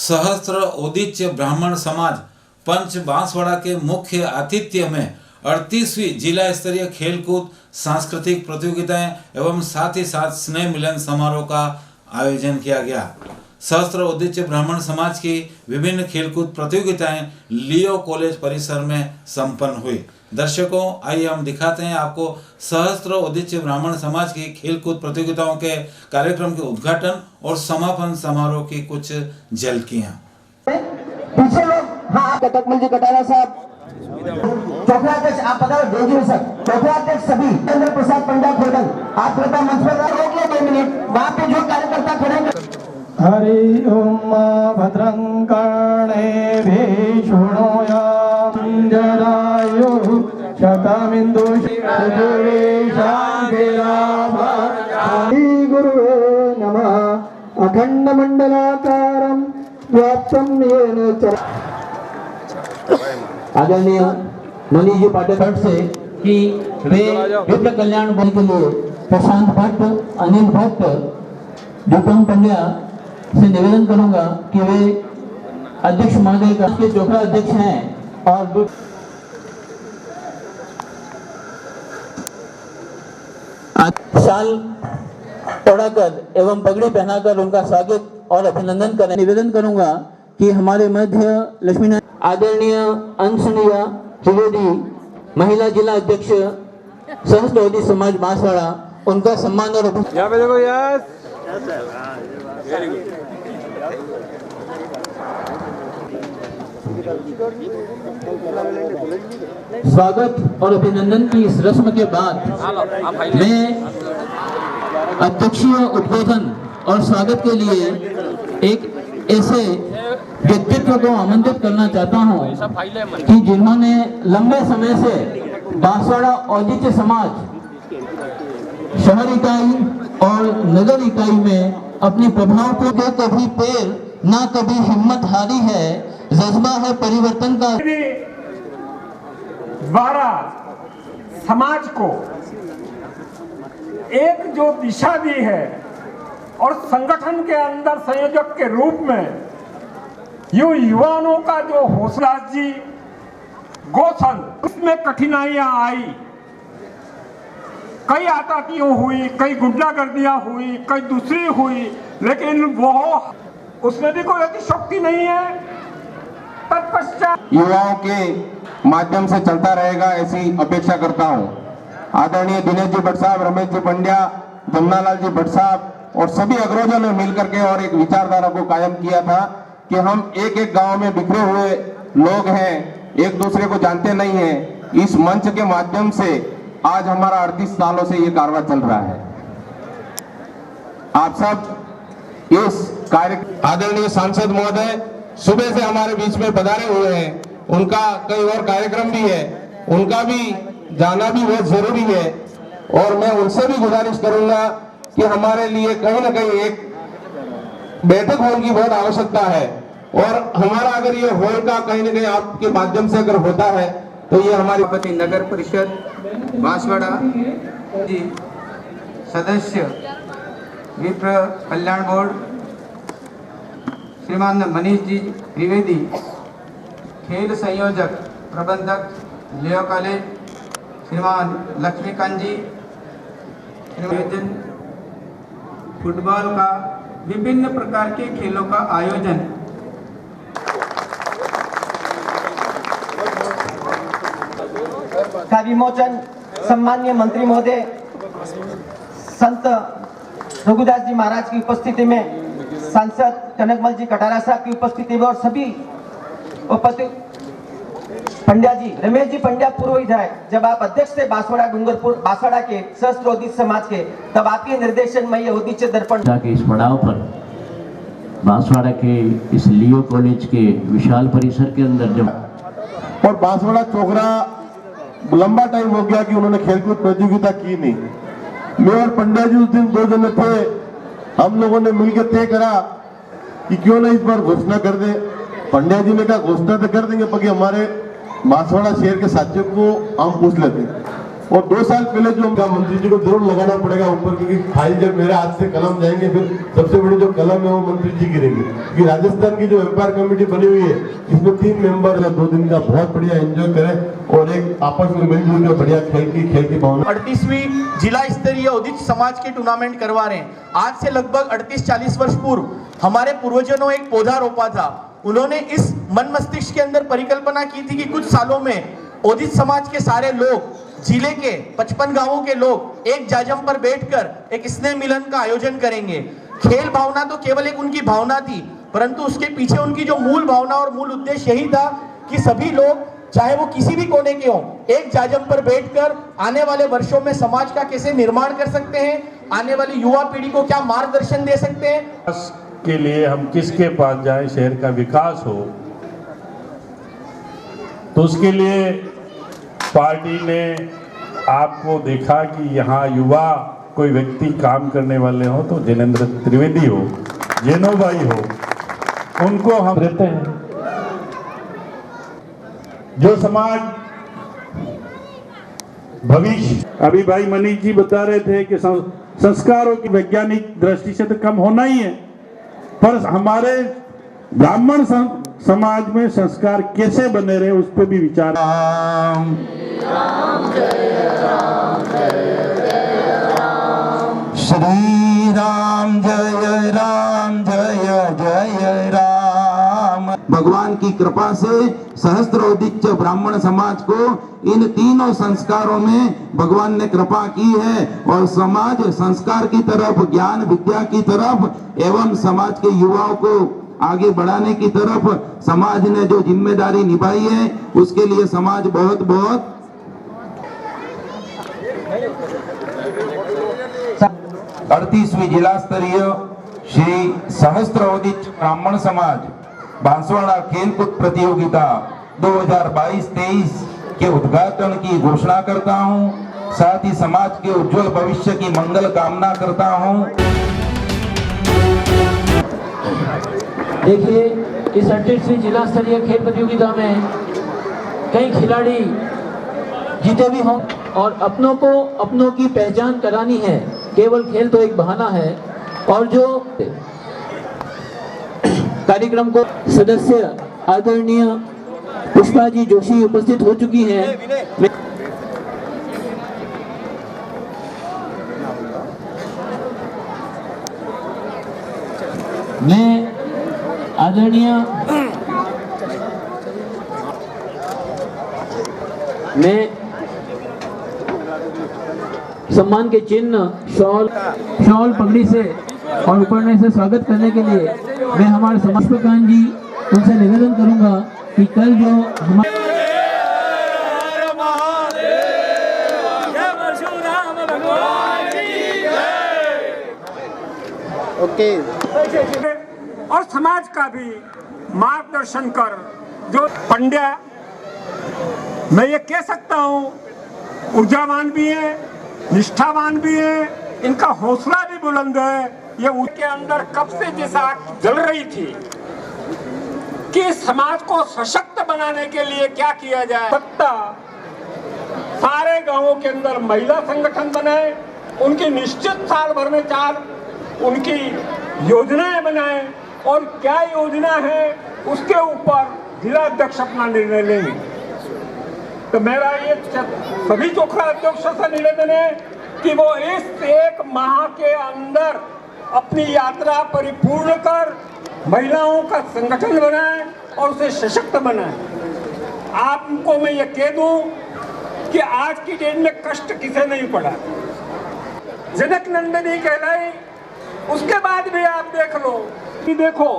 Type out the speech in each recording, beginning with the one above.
सहस्त्र उदीच्य ब्राह्मण समाज पंच बांसवाड़ा के मुख्य आतिथ्य में 38वीं जिला स्तरीय खेलकूद सांस्कृतिक प्रतियोगिताएं एवं साथ ही साथ स्नेह मिलन समारोह का आयोजन किया गया। सहस्त्र उदीच्य ब्राह्मण समाज की विभिन्न खेलकूद प्रतियोगिताएं लियो कॉलेज परिसर में संपन्न हुई। दर्शकों, आइए हम दिखाते हैं आपको सहस्त्र उदीच्य ब्राह्मण समाज की खेलकूद प्रतियोगिताओं के कार्यक्रम के उद्घाटन और समापन समारोह की कुछ झलकियां। पीछे लोग, हाँ, कटकमल जी कटारा साहब, चौथाध्यक्ष आप पता है सर, चौथाध्यक्ष सभी चंद्र प्रसाद पंडा खोडल, आप कृपया मंच पर रोकिए 2 मिनट, वहाँ पे जो कार्यकर्ता खड़े। हरि ओम भद्रं कर्णेभिः शृणुयाम जरायु शतमिन्दु श्री गुरुवे नमः। अखंड मंडलाकारं व्याप्तं येन चराचरम्। आदरणीय मनीष जी पाटेकर से कि वे विश्व कल्याण बल के लिए प्रशांत भट्ट, अनिल भट्ट, जुटम पंड्या से निवेदन करूंगा कि वे अध्यक्ष महोदय का के चौथा अध्यक्ष हैं और शाल ओढ़ाकर एवं पगड़ी पहनाकर उनका स्वागत और अभिनंदन करें। निवेदन करूंगा कि हमारे मध्य लक्ष्मी आदरणीय अंशनिया त्रिवेदी, महिला जिला अध्यक्ष सहस्त्र उदीच्य समाज बांसवाड़ा, उनका सम्मान और यहाँ पे देखो यार। स्वागत और अभिनंदन की इस रस्म के बाद मैं अध्यक्षीय उद्बोधन और स्वागत के लिए एक ऐसे व्यक्तित्व को आमंत्रित करना चाहता हूं कि जिन्होंने लंबे समय से बांसवाड़ा औदिच्य समाज शहर इकाई और नगर इकाई में अपनी प्रभाव को दे, कभी पैर ना कभी हिम्मत हारी है, जज्बा है परिवर्तन का। द्वारा समाज को एक जो दिशा दी है और संगठन के अंदर संयोजक के रूप में युवाओं का जो हौसला जी गौसन, उसमें कठिनाइयां आई, कई आतंकियों हुई, कई गुंडागर्दियां हुई, कई दूसरी हुई, लेकिन वो उसमें भी कोई अतिशक्ति नहीं है। तत्पश्चात युवाओं के माध्यम से चलता रहेगा ऐसी अपेक्षा करता हूं। आदरणीय दिनेश जी भट्ट साहब, रमेश जी पंड्या, जमुनालाल जी भट्ट साहब और सभी अग्रजों ने मिलकर के और एक विचारधारा को कायम किया था कि हम एक एक गांव में बिखरे हुए लोग हैं, एक दूसरे को जानते नहीं हैं। इस मंच के माध्यम से आज हमारा 38 सालों से ये कारवां चल रहा है। आप सब इस कार्य, आदरणीय सांसद महोदय सुबह से हमारे बीच में पधारे हुए हैं, उनका कई और कार्यक्रम भी है, उनका भी जाना भी बहुत जरूरी है और मैं उनसे भी गुजारिश करूंगा कि हमारे लिए कहीं ना कहीं एक बैठक हॉल की बहुत आवश्यकता है और हमारा अगर ये हॉल का कहीं ना कहीं आपके माध्यम से अगर होता है तो ये हमारी पति नगर परिषद बांसवाड़ा जी, सदस्य विप्र कल्याण बोर्ड श्रीमान मनीष जी त्रिवेदी, खेल संयोजक प्रबंधक लियो कॉलेज श्रीमान लक्ष्मीकांत जी, फुटबॉल का विभिन्न प्रकार के खेलों का आयोजन, का विमोचन सम्माननीय मंत्री महोदय संत रघुदास जी महाराज की उपस्थिति में, सांसद कनकमल जी कटारा साहब की उपस्थिति में और सभी उपस्थित पंड्या जी, रमेश जी पंड्या पूर्व विधायक, जब आप अध्यक्ष थे बांसवाड़ा डूंगरपुर बांसवाड़ा के सहस्त्र उदीच्य समाज के, तब आपके निर्देशन में ये उदीच्य दर्पण के इस पड़ाव पर बांसवाड़ा के इस लियो कॉलेज के विशाल परिसर के अंदर जब और बांसवाड़ा चोकरा लंबा टाइम हो गया कि उन्होंने खेलकूद प्रतियोगिता की नहीं। मैं और पंड्या जी उस दिन 2 जने थे, हम लोगों ने मिलकर तय करा कि क्यों ना इस बार घोषणा कर दे। पंड्या जी ने कहा घोषणा तो कर देंगे, बाकी हमारे बांसवाड़ा शहर के साथियों को हम पूछ लेते। और 2 साल पहले जो मंत्री जी को जरूर लगाना पड़ेगा ऊपर, क्योंकि फाइल जब मेरे हाथ से कलम जाएंगे फिर सबसे बड़ी जो कलम है वो मंत्री जी की रहेगी। क्योंकि राजस्थान की जो एम्पायर कमेटी बनी हुई है इसमें 3 मेंबर 2 दिन का बहुत बढ़िया एंजॉय करें और एक आपस में मिलजुल कर बढ़िया खेल की भावना। 38वीं जिला स्तरीय औदिच समाज के टूर्नामेंट करवा रहे हैं। आज से लगभग 38-40 वर्ष पूर्व हमारे पूर्वजों ने एक पौधा रोपा था। उन्होंने इस मन मस्तिष्क के अंदर परिकल्पना की थी कि कुछ सालों में औदिच समाज के सारे लोग, जिले के 55 गांवों के लोग एक जाजम पर बैठकर एक स्नेह मिलन का आयोजन करेंगे। खेल भावना तो केवल एक उनकी भावना थी, परंतु उसके पीछे उनकी जो मूल भावना और मूल उद्देश्य यही था कि सभी लोग, चाहे वो किसी भी कोने के हों, एक जाजम पर बैठकर आने वाले वर्षों में समाज का कैसे निर्माण कर सकते हैं, आने वाली युवा पीढ़ी को क्या मार्गदर्शन दे सकते हैं। के लिए हम किसके पास जाएं, शहर का विकास हो, तो उसके लिए पार्टी ने आपको देखा कि यहाँ युवा कोई व्यक्ति काम करने वाले हो तो जिनेंद्र त्रिवेदी हो, जेनो भाई हो, उनको हम देते हैं। जो समाज भविष्य, अभी भाई मनीष जी बता रहे थे कि संस्कारों की वैज्ञानिक दृष्टि से तो कम होना ही है, पर हमारे ब्राह्मण समाज में संस्कार कैसे बने रहे उस पर भी विचार। राम जय राम श्री राम जय राम जय जय राम। भगवान की कृपा से सहस्त्रोदिच ब्राह्मण समाज को इन तीनों संस्कारों में भगवान ने कृपा की है और समाज संस्कार की तरफ, ज्ञान विद्या की तरफ एवं समाज के युवाओं को आगे बढ़ाने की तरफ समाज ने जो जिम्मेदारी निभाई है उसके लिए समाज बहुत बहुत 38वीं जिला स्तरीय श्री सहस्त्रौदिच ब्राह्मण समाज बांसवाड़ा खेलकूद प्रतियोगिता 2022-23 के उद्घाटन की घोषणा करता हूं। साथ ही समाज के उज्जवल भविष्य की मंगल कामना करता हूं। देखिए, इस 38वीं जिला स्तरीय खेल प्रतियोगिता में कई खिलाड़ी जीते भी हों और अपनों को अपनों की पहचान करानी है। केवल खेल तो एक बहाना है। और जो कार्यक्रम को सदस्य आदरणीय पुष्पा जी जोशी उपस्थित हो चुकी हैं। मैं आदरणीय सम्मान के चिन्ह शॉल पगड़ी से और उपरने से स्वागत करने के लिए मैं हमारे समाज प्रधान जी उनसे निवेदन करूंगा कि कल जो हमारे और समाज का भी मार्गदर्शन कर, जो पंड्या मैं ये कह सकता हूँ ऊर्जावान भी है, निष्ठावान भी है, इनका हौसला भी बुलंद है। ये उनके अंदर कब से जैसा आग जल रही थी कि समाज को सशक्त बनाने के लिए क्या किया जाए। सत्ता सारे गांवों के अंदर महिला संगठन बनाए, उनकी निश्चित साल भर में 4 उनकी योजनाएं बनाए और क्या योजना है उसके ऊपर जिला अध्यक्ष अपना निर्णय लेंगे। तो मेरा ये सभी चोखड़ा अध्यक्षों से निवेदन है कि वो इस 1 माह के अंदर अपनी यात्रा परिपूर्ण कर महिलाओं का संगठन बनाए और उसे सशक्त बनाए। आपको मैं ये कह दूं कि आज की डेट में कष्ट किसे नहीं पड़ा। जनक नंदिनी कहलाई, उसके बाद भी आप देख लो कि देखो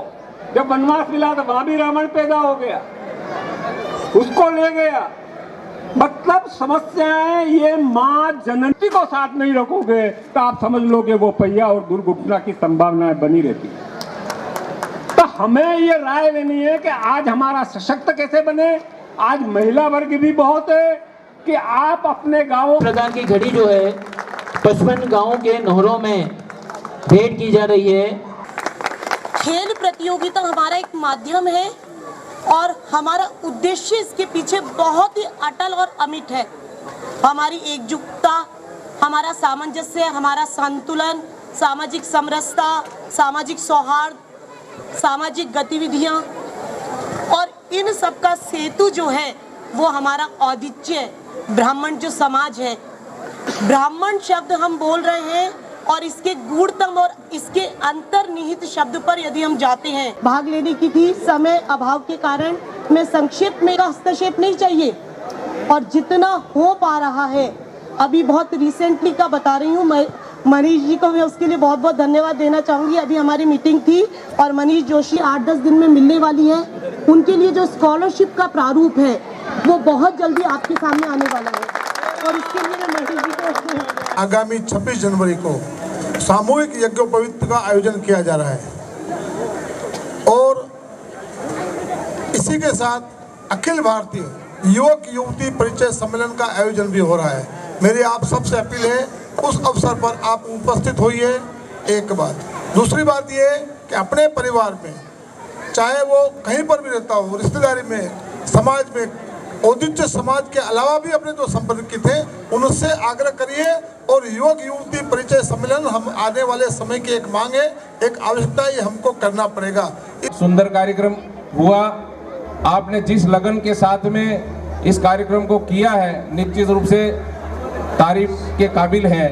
जब वनवास मिला तो वहां भी रावण पैदा हो गया, उसको ले गया। मतलब समस्याएं ये माँ जननी को साथ नहीं रखोगे तो आप समझ लोगे वो पहिया और दुर्घटना की संभावनाएं बनी रहती। तो हमें ये राय लेनी है कि आज हमारा सशक्त कैसे बने। आज महिला वर्ग भी बहुत है कि आप अपने गाँव प्रकार की घड़ी जो है 55 गाँवों के नहरों में भेंट की जा रही है। खेल प्रतियोगिता हमारा एक माध्यम है और हमारा उद्देश्य इसके पीछे बहुत ही अटल और अमिट है। हमारी एकजुटता, हमारा सामंजस्य, हमारा संतुलन, सामाजिक समरसता, सामाजिक सौहार्द, सामाजिक गतिविधियां और इन सब का सेतु जो है वो हमारा औदिच्य ब्राह्मण जो समाज है। ब्राह्मण शब्द हम बोल रहे हैं और इसके गूढ़तम और इसके अंतर्निहित शब्द पर यदि हम जाते हैं, भाग लेने की थी, समय अभाव के कारण मैं संक्षिप्त में हस्तक्षेप नहीं चाहिए और जितना हो पा रहा है अभी बहुत रिसेंटली का बता रही हूँ। मैं मनीष जी को मैं उसके लिए बहुत बहुत धन्यवाद देना चाहूँगी। अभी हमारी मीटिंग थी और मनीष जोशी 8-10 दिन में मिलने वाली है। उनके लिए जो स्कॉलरशिप का प्रारूप है वो बहुत जल्दी आपके सामने आने वाला है और इसके लिए मैं मनीष जी को आगामी 26 जनवरी को सामूहिक यज्ञोपवीत का आयोजन किया जा रहा है और इसी के साथ अखिल भारतीय युवक युवती परिचय सम्मेलन का आयोजन भी हो रहा है। मेरी आप सबसे अपील है उस अवसर पर आप उपस्थित होइए। एक बात, दूसरी बात ये कि अपने परिवार में चाहे वो कहीं पर भी रहता हो, रिश्तेदारी में, समाज में, औदिच्य समाज के अलावा भी अपने जो संपर्कित थे उनसे आग्रह करिए और युवक युवती परिचय सम्मेलन हम आने वाले समय की एक मांग है, एक आवश्यकता, ये हमको करना पड़ेगा। सुंदर कार्यक्रम हुआ। आपने जिस लगन के साथ में इस कार्यक्रम को किया है निश्चित रूप से तारीफ के काबिल है।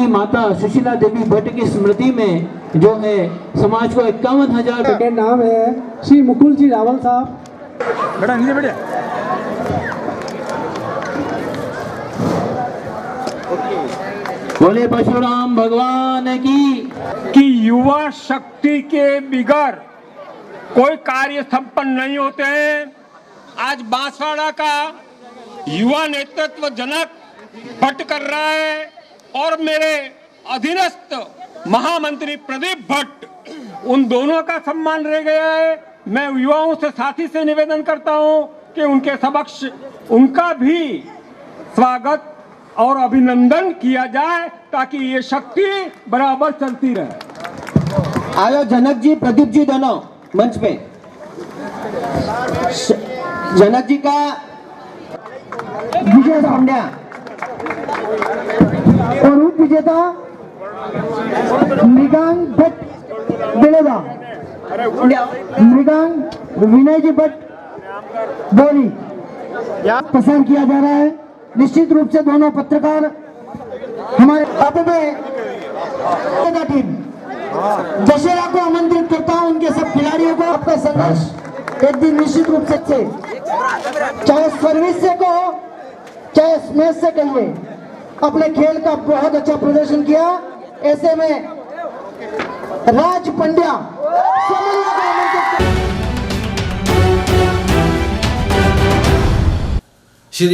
माता सुशीला देवी भट्ट की स्मृति में जो है समाज को 51,000 के नाम है श्री मुकुल जी रावल साहब। बेटा नीचे बैठे। बोले परशुराम भगवान की। कि युवा शक्ति के बिगड़ कोई कार्य संपन्न नहीं होते हैं। आज बांसवाड़ा का युवा नेतृत्व जनक भट्ट कर रहा है और मेरे अधीनस्थ महामंत्री प्रदीप भट्ट, उन दोनों का सम्मान रह गया है। मैं युवाओं से, साथी से निवेदन करता हूं कि उनके समक्ष उनका भी स्वागत और अभिनंदन किया जाए ताकि ये शक्ति बराबर चलती रहे। आयो जनक जी, प्रदीप जी दोनों मंच पे। जनक जी का विजय पांड्या और उप विजेता मृगांक भट्ट बेलेदा, मृगांक विनय जी भट्ट बोरी पसंद किया जा रहा है। निश्चित रूप से दोनों पत्रकार हमारे टीम दशहरा को आमंत्रित करता हूं। उनके सब खिलाड़ियों को आपका संघर्ष एक दिन निश्चित रूप से, चाहे सर्विस से कहो चाहे स्मैश से कहिए, अपने खेल का बहुत अच्छा प्रदर्शन किया। ऐसे में राज पंड्या श्री